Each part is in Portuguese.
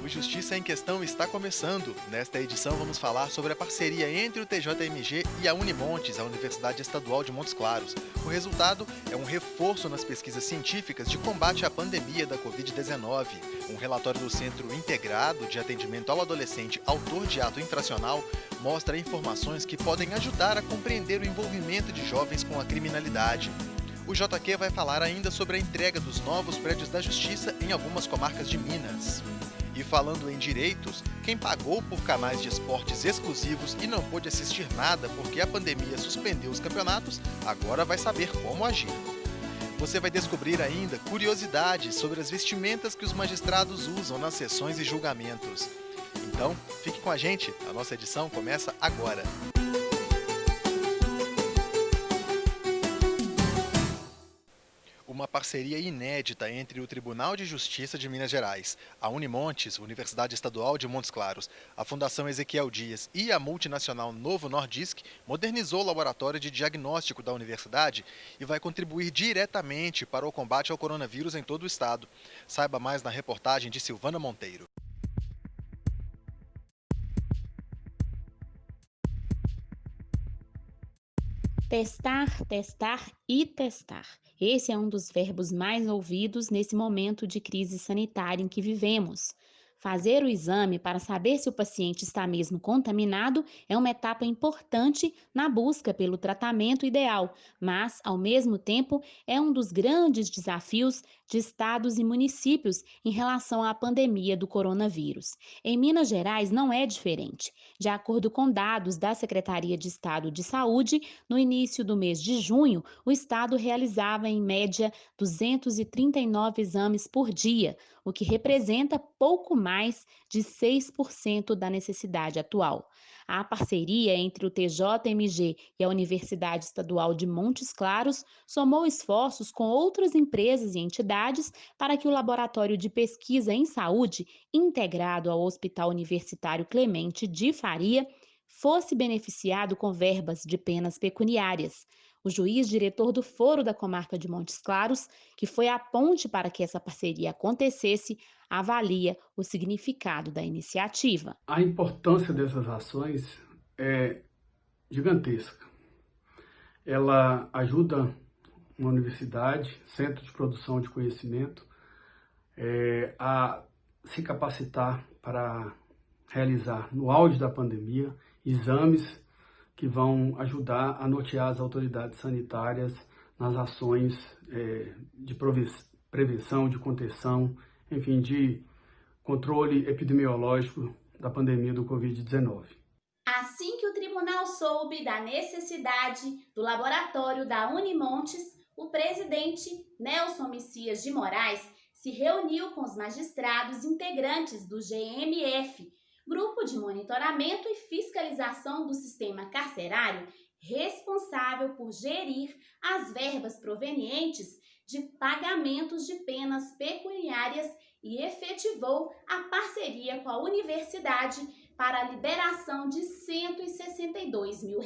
O Justiça em Questão está começando. Nesta edição vamos falar sobre a parceria entre o TJMG e a Unimontes, a Universidade Estadual de Montes Claros. O resultado é um reforço nas pesquisas científicas de combate à pandemia da Covid-19. Um relatório do Centro Integrado de Atendimento ao Adolescente Autor de Ato Infracional mostra informações que podem ajudar a compreender o envolvimento de jovens com a criminalidade. O JQ vai falar ainda sobre a entrega dos novos prédios da Justiça em algumas comarcas de Minas. E falando em direitos, quem pagou por canais de esportes exclusivos e não pôde assistir nada porque a pandemia suspendeu os campeonatos, agora vai saber como agir. Você vai descobrir ainda curiosidades sobre as vestimentas que os magistrados usam nas sessões e julgamentos. Então, fique com a gente, a nossa edição começa agora. Uma parceria inédita entre o Tribunal de Justiça de Minas Gerais, a Unimontes, Universidade Estadual de Montes Claros, a Fundação Ezequiel Dias e a multinacional Novo Nordisk modernizou o laboratório de diagnóstico da universidade e vai contribuir diretamente para o combate ao coronavírus em todo o estado. Saiba mais na reportagem de Silvana Monteiro. Testar, testar e testar. Esse é um dos verbos mais ouvidos nesse momento de crise sanitária em que vivemos. Fazer o exame para saber se o paciente está mesmo contaminado é uma etapa importante na busca pelo tratamento ideal, mas, ao mesmo tempo, é um dos grandes desafios de estados e municípios em relação à pandemia do coronavírus. Em Minas Gerais não é diferente. De acordo com dados da Secretaria de Estado de Saúde, no início do mês de junho, o estado realizava em média 239 exames por dia, o que representa pouco mais de 6% da necessidade atual. A parceria entre o TJMG e a Universidade Estadual de Montes Claros somou esforços com outras empresas e entidades para que o Laboratório de Pesquisa em Saúde, integrado ao Hospital Universitário Clemente de Faria, fosse beneficiado com verbas de penas pecuniárias. O juiz diretor do Foro da Comarca de Montes Claros, que foi a ponte para que essa parceria acontecesse, avalia o significado da iniciativa. A importância dessas ações é gigantesca. Ela ajuda uma universidade, centro de produção de conhecimento, a se capacitar para realizar, no auge da pandemia, exames que vão ajudar a nortear as autoridades sanitárias nas ações de prevenção, de contenção, enfim, de controle epidemiológico da pandemia do Covid-19. Assim que o tribunal soube da necessidade do laboratório da Unimontes, o presidente Nelson Messias de Moraes se reuniu com os magistrados integrantes do GMF, Grupo de Monitoramento e Fiscalização do Sistema Carcerário, responsável por gerir as verbas provenientes de pagamentos de penas pecuniárias e efetivou a parceria com a universidade para a liberação de R$ 162 mil.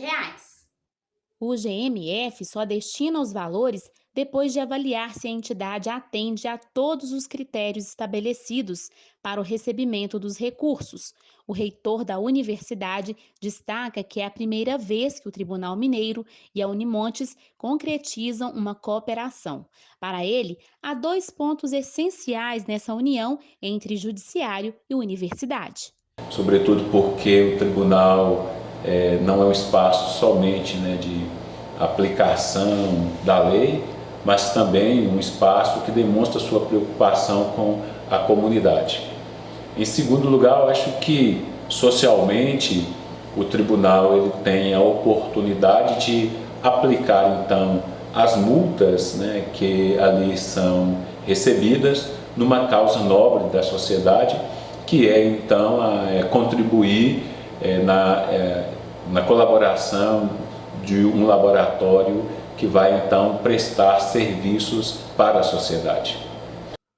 O GMF só destina os valores depois de avaliar se a entidade atende a todos os critérios estabelecidos para o recebimento dos recursos. O reitor da universidade destaca que é a primeira vez que o Tribunal Mineiro e a Unimontes concretizam uma cooperação. Para ele, há dois pontos essenciais nessa união entre judiciário e universidade. Sobretudo porque o tribunal não é um espaço somente, de aplicação da lei, mas também um espaço que demonstra sua preocupação com a comunidade. Em segundo lugar, eu acho que socialmente o tribunal ele tem a oportunidade de aplicar então as multas, que ali são recebidas numa causa nobre da sociedade, que é então contribuir na colaboração de um laboratório que vai então prestar serviços para a sociedade.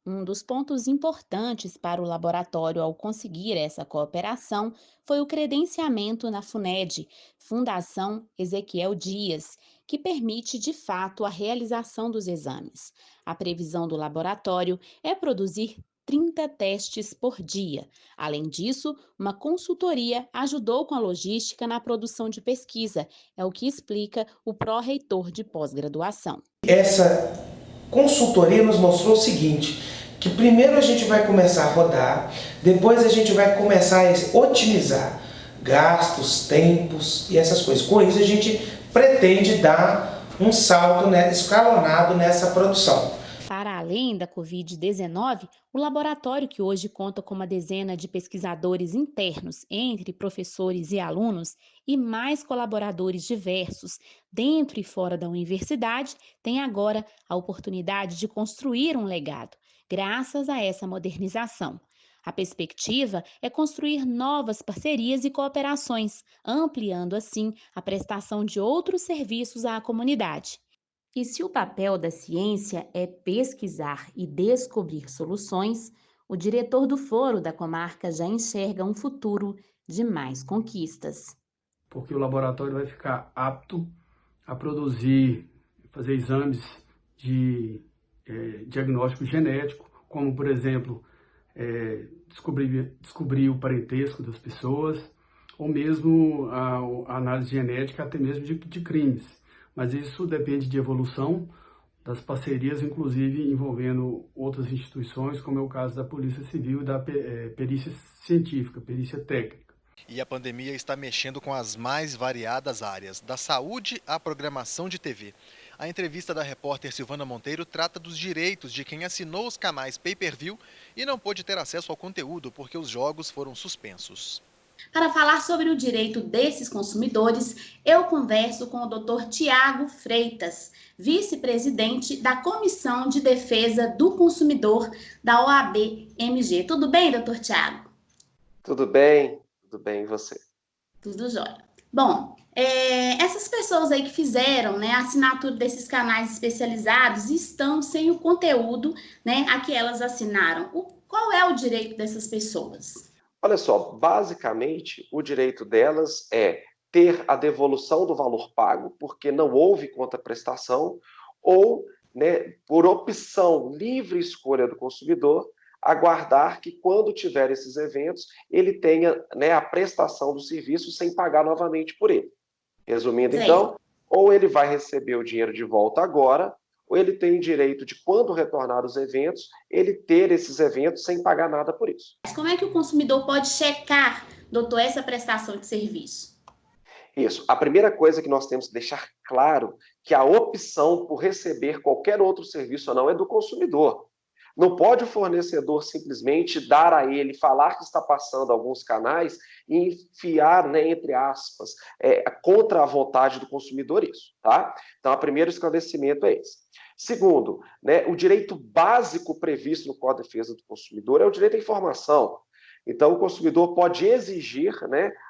Um dos pontos importantes para o laboratório ao conseguir essa cooperação foi o credenciamento na FUNED, Fundação Ezequiel Dias, que permite de fato a realização dos exames. A previsão do laboratório é produzir 30 testes por dia. Além disso, uma consultoria ajudou com a logística na produção de pesquisa, é o que explica o pró-reitor de pós-graduação. Essa consultoria nos mostrou o seguinte, que primeiro a gente vai começar a rodar, depois a gente vai começar a otimizar gastos, tempos e essas coisas. Com isso a gente pretende dar um salto escalonado nessa produção. Para além da Covid-19, o laboratório, que hoje conta com uma dezena de pesquisadores internos, entre professores e alunos, e mais colaboradores diversos dentro e fora da universidade, tem agora a oportunidade de construir um legado, graças a essa modernização. A perspectiva é construir novas parcerias e cooperações, ampliando assim a prestação de outros serviços à comunidade. E se o papel da ciência é pesquisar e descobrir soluções, o diretor do Foro da comarca já enxerga um futuro de mais conquistas. Porque o laboratório vai ficar apto a produzir, fazer exames de diagnóstico genético, como, por exemplo, descobrir o parentesco das pessoas, ou mesmo a análise genética até mesmo de crimes. Mas isso depende de evolução das parcerias, inclusive envolvendo outras instituições, como é o caso da Polícia Civil e da perícia científica, perícia técnica. E a pandemia está mexendo com as mais variadas áreas, da saúde à programação de TV. A entrevista da repórter Silvana Monteiro trata dos direitos de quem assinou os canais pay-per-view e não pôde ter acesso ao conteúdo porque os jogos foram suspensos. Para falar sobre o direito desses consumidores, eu converso com o Dr. Tiago Freitas, vice-presidente da Comissão de Defesa do Consumidor da OAB-MG. Tudo bem, Dr. Tiago? Tudo bem, e você? Tudo jóia. Bom, essas pessoas aí que fizeram a assinatura desses canais especializados estão sem o conteúdo a que elas assinaram. Qual é o direito dessas pessoas? Olha só, basicamente, o direito delas é ter a devolução do valor pago, porque não houve contraprestação, ou, por opção, livre escolha do consumidor, aguardar que, quando tiver esses eventos, ele tenha a prestação do serviço sem pagar novamente por ele. Resumindo, então, ou ele vai receber o dinheiro de volta agora, ou ele tem o direito de, quando retornar os eventos, ele ter esses eventos sem pagar nada por isso. Mas como é que o consumidor pode checar, doutor, essa prestação de serviço? Isso. A primeira coisa que nós temos que deixar claro que a opção por receber qualquer outro serviço ou não é do consumidor. Não pode o fornecedor simplesmente dar a ele, falar que está passando alguns canais e enfiar, entre aspas, contra a vontade do consumidor isso, tá? Então, o primeiro esclarecimento é esse. Segundo, o direito básico previsto no Código de Defesa do Consumidor é o direito à informação. Então, o consumidor pode exigir,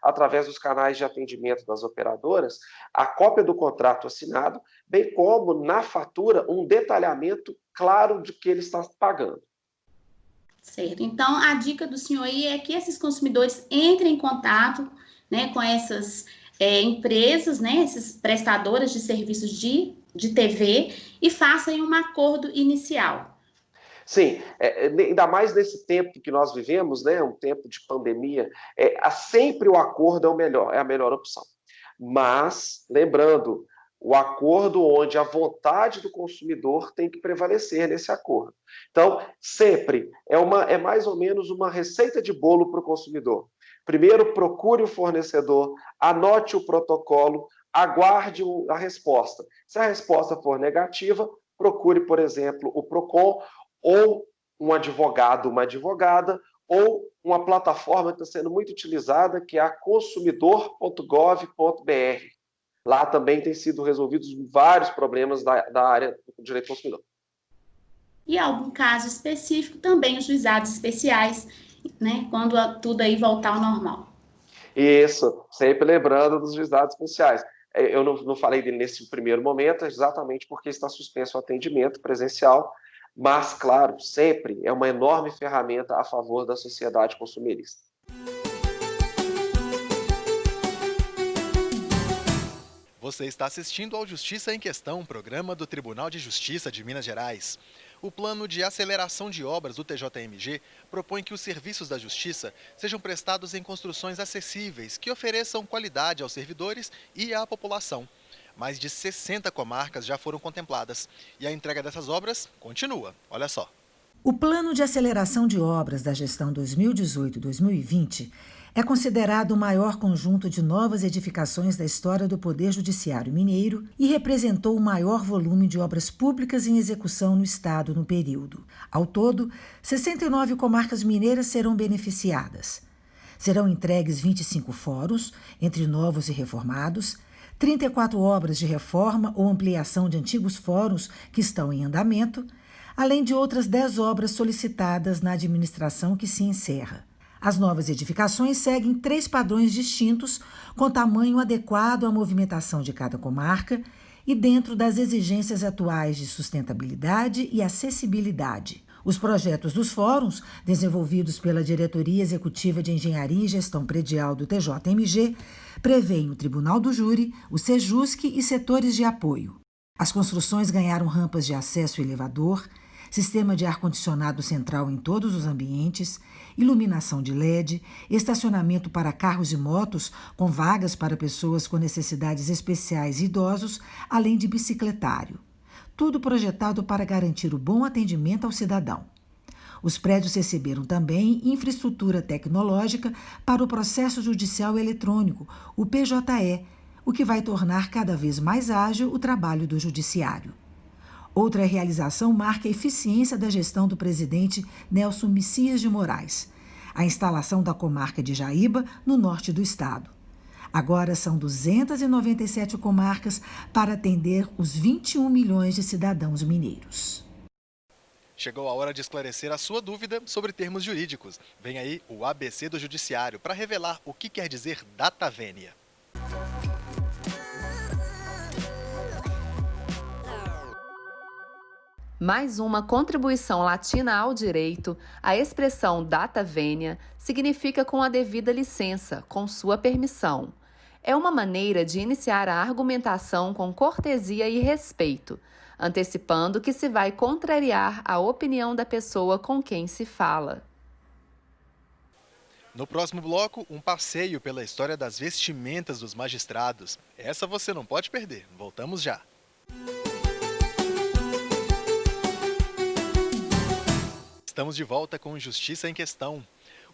através dos canais de atendimento das operadoras, a cópia do contrato assinado, bem como, na fatura, um detalhamento claro de que ele está pagando. Certo. Então, a dica do senhor aí é que esses consumidores entrem em contato com essas empresas, esses prestadores de serviços de TV e façam um acordo inicial. Sim, ainda mais nesse tempo que nós vivemos, um tempo de pandemia, sempre o acordo é a melhor opção. Mas, lembrando, o acordo onde a vontade do consumidor tem que prevalecer nesse acordo. Então, sempre é mais ou menos uma receita de bolo para o consumidor. Primeiro, procure o fornecedor, anote o protocolo, aguarde a resposta. Se a resposta for negativa, procure, por exemplo, o PROCON, ou um advogado, uma advogada, ou uma plataforma que está sendo muito utilizada, que é a consumidor.gov.br. Lá também tem sido resolvidos vários problemas da área do direito do consumidor. E algum caso específico, também os juizados especiais, quando tudo aí voltar ao normal. Isso, sempre lembrando dos juizados especiais. Eu não falei dele nesse primeiro momento, exatamente porque está suspenso o atendimento presencial, mas, claro, sempre é uma enorme ferramenta a favor da sociedade consumirista. Você está assistindo ao Justiça em Questão, programa do Tribunal de Justiça de Minas Gerais. O plano de aceleração de obras do TJMG propõe que os serviços da Justiça sejam prestados em construções acessíveis, que ofereçam qualidade aos servidores e à população. Mais de 60 comarcas já foram contempladas e a entrega dessas obras continua. Olha só. O Plano de Aceleração de Obras da gestão 2018-2020 é considerado o maior conjunto de novas edificações da história do Poder Judiciário Mineiro e representou o maior volume de obras públicas em execução no estado no período. Ao todo, 69 comarcas mineiras serão beneficiadas. Serão entregues 25 fóruns, entre novos e reformados, 34 obras de reforma ou ampliação de antigos fóruns que estão em andamento, além de outras 10 obras solicitadas na administração que se encerra. As novas edificações seguem 3 padrões distintos, com tamanho adequado à movimentação de cada comarca e dentro das exigências atuais de sustentabilidade e acessibilidade. Os projetos dos fóruns, desenvolvidos pela Diretoria Executiva de Engenharia e Gestão Predial do TJMG, prevêem o Tribunal do Júri, o Sejusc e setores de apoio. As construções ganharam rampas de acesso e elevador, sistema de ar-condicionado central em todos os ambientes, iluminação de LED, estacionamento para carros e motos com vagas para pessoas com necessidades especiais e idosos, além de bicicletário. Tudo projetado para garantir o bom atendimento ao cidadão. Os prédios receberam também infraestrutura tecnológica para o processo judicial eletrônico, o PJE, o que vai tornar cada vez mais ágil o trabalho do judiciário. Outra realização marca a eficiência da gestão do presidente Nelson Messias de Moraes, a instalação da comarca de Jaíba, no norte do estado. Agora são 297 comarcas para atender os 21 milhões de cidadãos mineiros. Chegou a hora de esclarecer a sua dúvida sobre termos jurídicos. Vem aí o ABC do Judiciário para revelar o que quer dizer data vênia. Mais uma contribuição latina ao direito, a expressão data vênia significa com a devida licença, com sua permissão. É uma maneira de iniciar a argumentação com cortesia e respeito, antecipando que se vai contrariar a opinião da pessoa com quem se fala. No próximo bloco, um passeio pela história das vestimentas dos magistrados. Essa você não pode perder. Voltamos já. Estamos de volta com Justiça em Questão.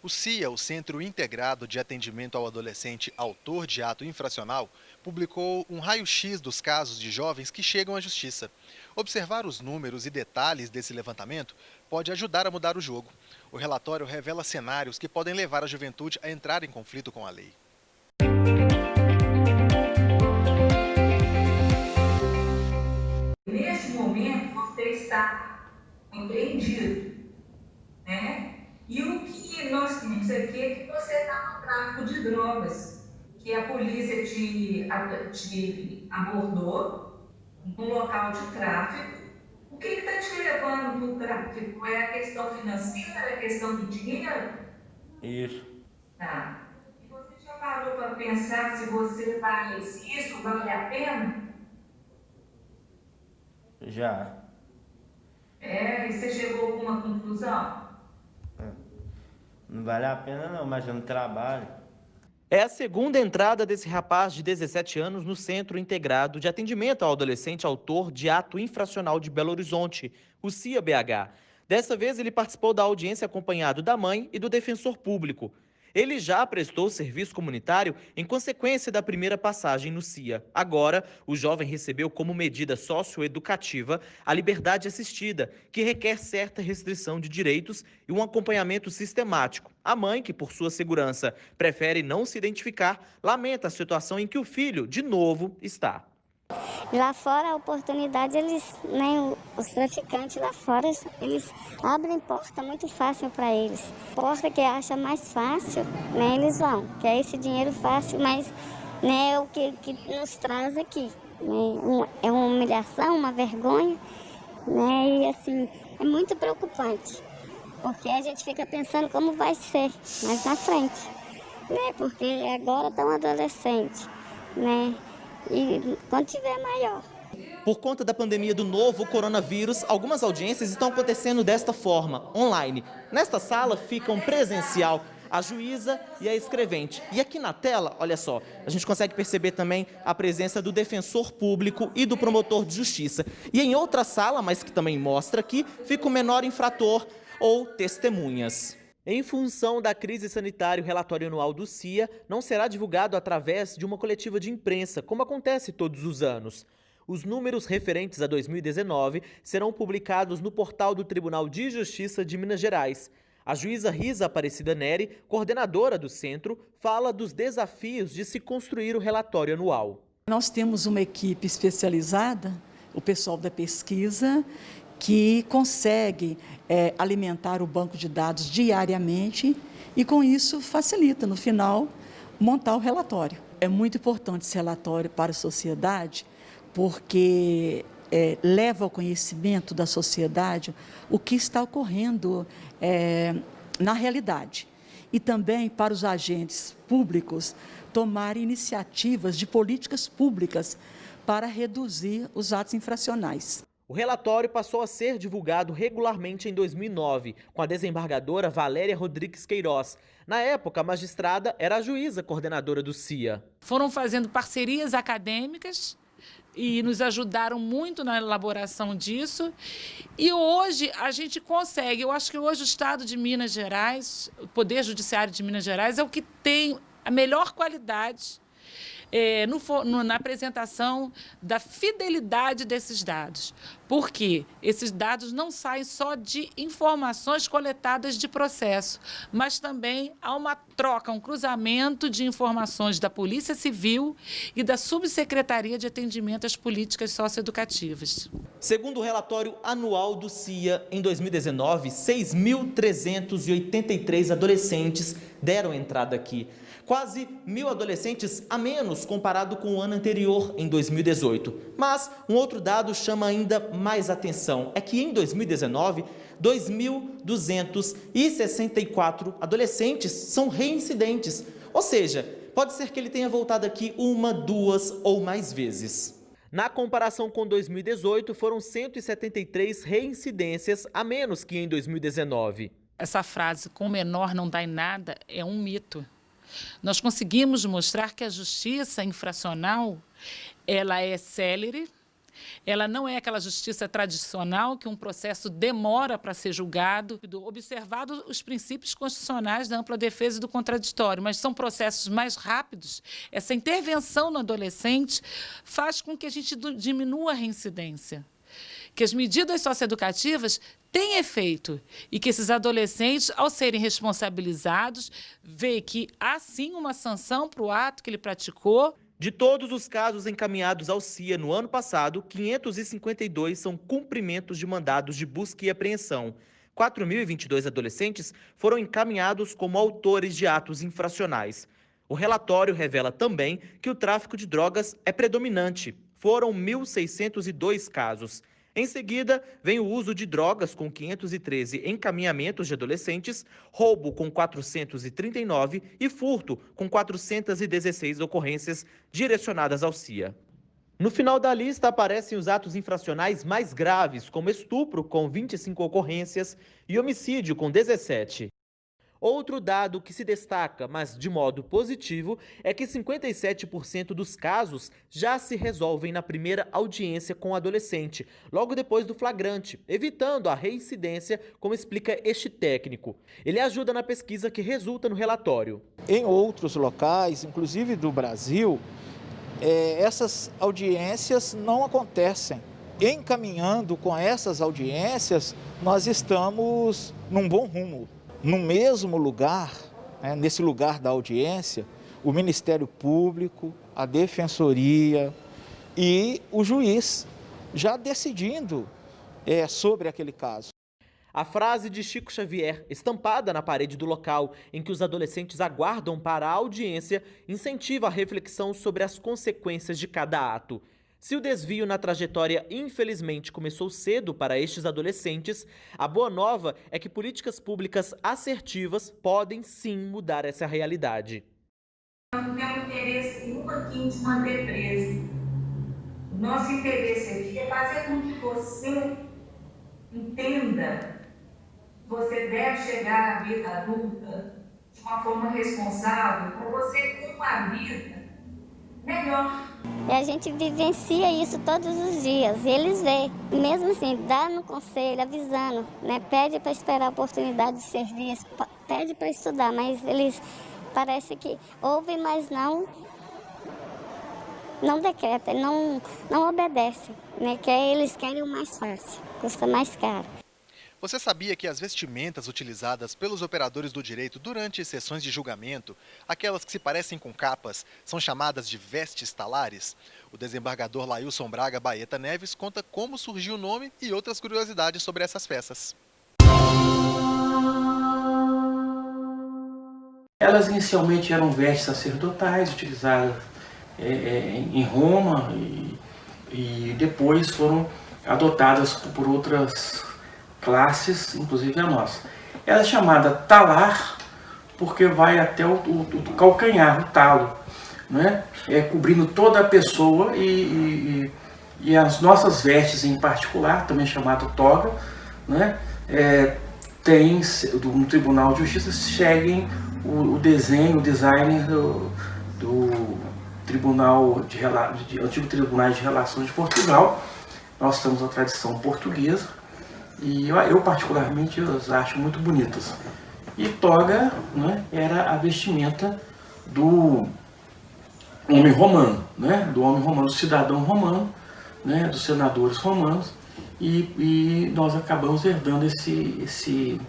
O CIA, o Centro Integrado de Atendimento ao Adolescente Autor de Ato Infracional, publicou um raio-x dos casos de jovens que chegam à justiça. Observar os números e detalhes desse levantamento pode ajudar a mudar o jogo. O relatório revela cenários que podem levar a juventude a entrar em conflito com a lei. Nesse momento, você está empreendido, né? E o que nós temos aqui é que você está no tráfico de drogas, que a polícia te abordou no local de tráfico. O que está te levando para o tráfico? É a questão financeira, é a questão do dinheiro? Isso. Tá. E você já parou para pensar se você faz isso, vale a pena? Já. E você chegou a alguma conclusão? Não vale a pena não, mas eu não trabalho. É a segunda entrada desse rapaz de 17 anos no Centro Integrado de Atendimento ao Adolescente Autor de Ato Infracional de Belo Horizonte, o CIA-BH. Dessa vez ele participou da audiência acompanhado da mãe e do defensor público. Ele já prestou serviço comunitário em consequência da primeira passagem no CIA. Agora, o jovem recebeu como medida socioeducativa a liberdade assistida, que requer certa restrição de direitos e um acompanhamento sistemático. A mãe, que por sua segurança prefere não se identificar, lamenta a situação em que o filho, de novo, está. Lá fora, a oportunidade, os traficantes lá fora, eles abrem porta muito fácil para eles. Porta que acha mais fácil, eles vão, que é esse dinheiro fácil, mas é o que nos traz aqui. É uma humilhação, uma vergonha, e assim, é muito preocupante, porque a gente fica pensando como vai ser mais na frente, porque agora estão adolescentes, e quando tiver maior. Por conta da pandemia do novo coronavírus, algumas audiências estão acontecendo desta forma, online. Nesta sala ficam presencial a juíza e a escrevente. E aqui na tela, olha só, a gente consegue perceber também a presença do defensor público e do promotor de justiça. E em outra sala, mas que também mostra aqui, fica o menor infrator ou testemunhas. Em função da crise sanitária, o relatório anual do CIA não será divulgado através de uma coletiva de imprensa, como acontece todos os anos. Os números referentes a 2019 serão publicados no portal do Tribunal de Justiça de Minas Gerais. A juíza Risa Aparecida Neri, coordenadora do centro, fala dos desafios de se construir o relatório anual. Nós temos uma equipe especializada, o pessoal da pesquisa, que consegue alimentar o banco de dados diariamente e, com isso, facilita, no final, montar o relatório. É muito importante esse relatório para a sociedade, porque leva ao conhecimento da sociedade o que está ocorrendo na realidade. E também para os agentes públicos tomarem iniciativas de políticas públicas para reduzir os atos infracionais. O relatório passou a ser divulgado regularmente em 2009, com a desembargadora Valéria Rodrigues Queiroz. Na época, a magistrada era a juíza coordenadora do CIA. Foram fazendo parcerias acadêmicas e nos ajudaram muito na elaboração disso. E hoje a gente consegue, eu acho que hoje o Estado de Minas Gerais, o Poder Judiciário de Minas Gerais é o que tem a melhor qualidade na apresentação da fidelidade desses dados. Porque esses dados não saem só de informações coletadas de processo, mas também há uma troca, um cruzamento de informações da Polícia Civil e da Subsecretaria de Atendimento às Políticas Socioeducativas. Segundo o relatório anual do CIA, em 2019, 6.383 adolescentes deram entrada aqui. Quase 1.000 adolescentes a menos comparado com o ano anterior, em 2018. Mas um outro dado chama ainda mais atenção, é que em 2019, 2.264 adolescentes são reincidentes. Ou seja, pode ser que ele tenha voltado aqui 1, 2 ou mais vezes. Na comparação com 2018, foram 173 reincidências a menos que em 2019. Essa frase, com menor não dá em nada, é um mito. Nós conseguimos mostrar que a justiça infracional, ela é célere, ela não é aquela justiça tradicional que um processo demora para ser julgado, observado os princípios constitucionais da ampla defesa e do contraditório, mas são processos mais rápidos. Essa intervenção no adolescente faz com que a gente diminua a reincidência, que as medidas socioeducativas têm efeito e que esses adolescentes, ao serem responsabilizados, veem que há sim uma sanção para o ato que ele praticou. De todos os casos encaminhados ao CIA no ano passado, 552 são cumprimentos de mandados de busca e apreensão. 4.022 adolescentes foram encaminhados como autores de atos infracionais. O relatório revela também que o tráfico de drogas é predominante. Foram 1.602 casos. Em seguida, vem o uso de drogas, com 513 encaminhamentos de adolescentes, roubo com 439 e furto com 416 ocorrências direcionadas ao CIA. No final da lista aparecem os atos infracionais mais graves, como estupro, com 25 ocorrências, e homicídio, com 17. Outro dado que se destaca, mas de modo positivo, é que 57% dos casos já se resolvem na primeira audiência com o adolescente, logo depois do flagrante, evitando a reincidência, como explica este técnico. Ele ajuda na pesquisa que resulta no relatório. Em outros locais, inclusive do Brasil, essas audiências não acontecem. Encaminhando com essas audiências, nós estamos num bom rumo. No mesmo lugar, nesse lugar da audiência, o Ministério Público, a Defensoria e o juiz já decidindo sobre aquele caso. A frase de Chico Xavier, estampada na parede do local em que os adolescentes aguardam para a audiência, incentiva a reflexão sobre as consequências de cada ato. Se o desvio na trajetória, infelizmente, começou cedo para estes adolescentes, a boa nova é que políticas públicas assertivas podem sim mudar essa realidade. Eu não tenho interesse nenhum aqui de manter preso. nosso interesse aqui é fazer com que você entenda que você deve chegar à vida adulta de uma forma responsável, para você ter uma vida melhor. E a gente vivencia isso todos os dias, e eles veem. Mesmo assim, dando conselho, avisando, né? Pede para esperar a oportunidade de serviço, pede para estudar, mas eles parece que ouvem, mas não decretam, não obedecem, né? Que eles querem o mais fácil, custa mais caro. Você sabia que as vestimentas utilizadas pelos operadores do direito durante sessões de julgamento, aquelas que se parecem com capas, são chamadas de vestes talares? O desembargador Lailson Braga Baeta Neves conta como surgiu o nome e outras curiosidades sobre essas peças. Elas inicialmente eram vestes sacerdotais, utilizadas em Roma e depois foram adotadas por outras classes, inclusive a nossa. Ela é chamada talar porque vai até o calcanhar, o talo, né? Cobrindo toda a pessoa e as nossas vestes em particular, também chamada toga, né? Tem no Tribunal de Justiça seguem o design do Tribunal Antigo Tribunal de Relações de Portugal. Nós temos a tradição portuguesa. E eu particularmente as acho muito bonitas. E toga, né, era a vestimenta do homem romano, né, do cidadão romano, né, dos senadores romanos, e nós acabamos herdando esse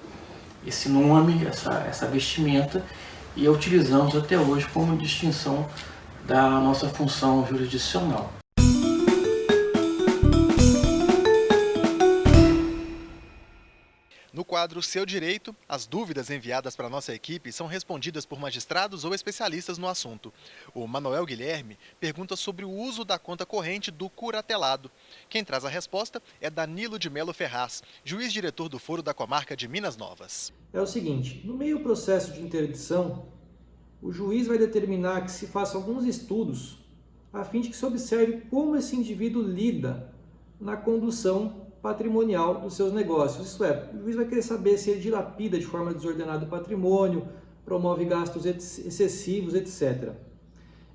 nome, essa vestimenta, e a utilizamos até hoje como distinção da nossa função jurisdicional. No quadro Seu Direito, as dúvidas enviadas para a nossa equipe são respondidas por magistrados ou especialistas no assunto. O Manuel Guilherme pergunta sobre o uso da conta corrente do curatelado. Quem traz a resposta é Danilo de Melo Ferraz, juiz-diretor do Foro da Comarca de Minas Novas. É o seguinte, no meio do processo de interdição, o juiz vai determinar que se faça alguns estudos a fim de que se observe como esse indivíduo lida na condução patrimonial dos seus negócios. Isto é, o juiz vai querer saber se ele dilapida de forma desordenada o patrimônio, promove gastos excessivos, etc.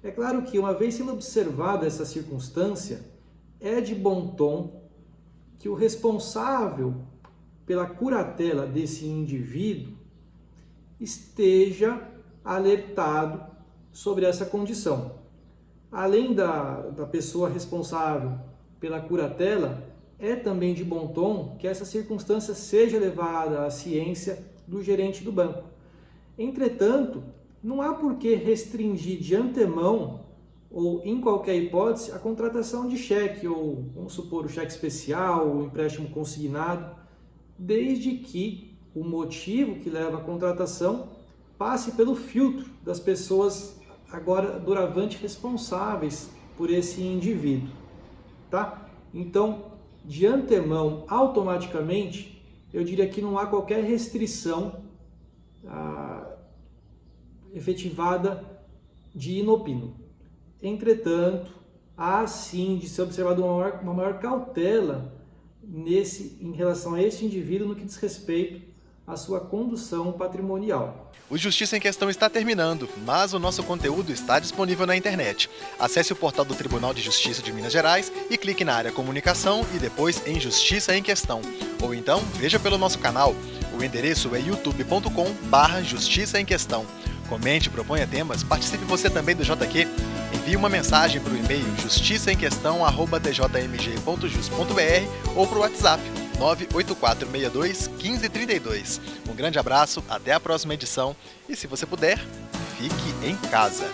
É claro que, uma vez sendo observada essa circunstância, é de bom tom que o responsável pela curatela desse indivíduo esteja alertado sobre essa condição. Além da pessoa responsável pela curatela, é também de bom tom que essa circunstância seja levada à ciência do gerente do banco. Entretanto, não há por que restringir de antemão ou em qualquer hipótese a contratação de cheque ou, vamos supor, o cheque especial ou empréstimo consignado, desde que o motivo que leva à contratação passe pelo filtro das pessoas agora doravante responsáveis por esse indivíduo, tá? Então, de antemão, automaticamente, eu diria que não há qualquer restrição efetivada de inopino. Entretanto, há sim de ser observada uma maior cautela em relação a este indivíduo no que diz respeito à sua condução patrimonial. O Justiça em Questão está terminando, mas o nosso conteúdo está disponível na internet. Acesse o portal do Tribunal de Justiça de Minas Gerais e clique na área Comunicação e depois em Justiça em Questão. Ou então, veja pelo nosso canal. O endereço é youtube.com/Justiça em Questão. Comente, proponha temas, participe você também do JQ. Envie uma mensagem para o e-mail justiçaemquestão@tjmg.jus.br ou para o WhatsApp 98462-1532. Um grande abraço, até a próxima edição e, se você puder, fique em casa.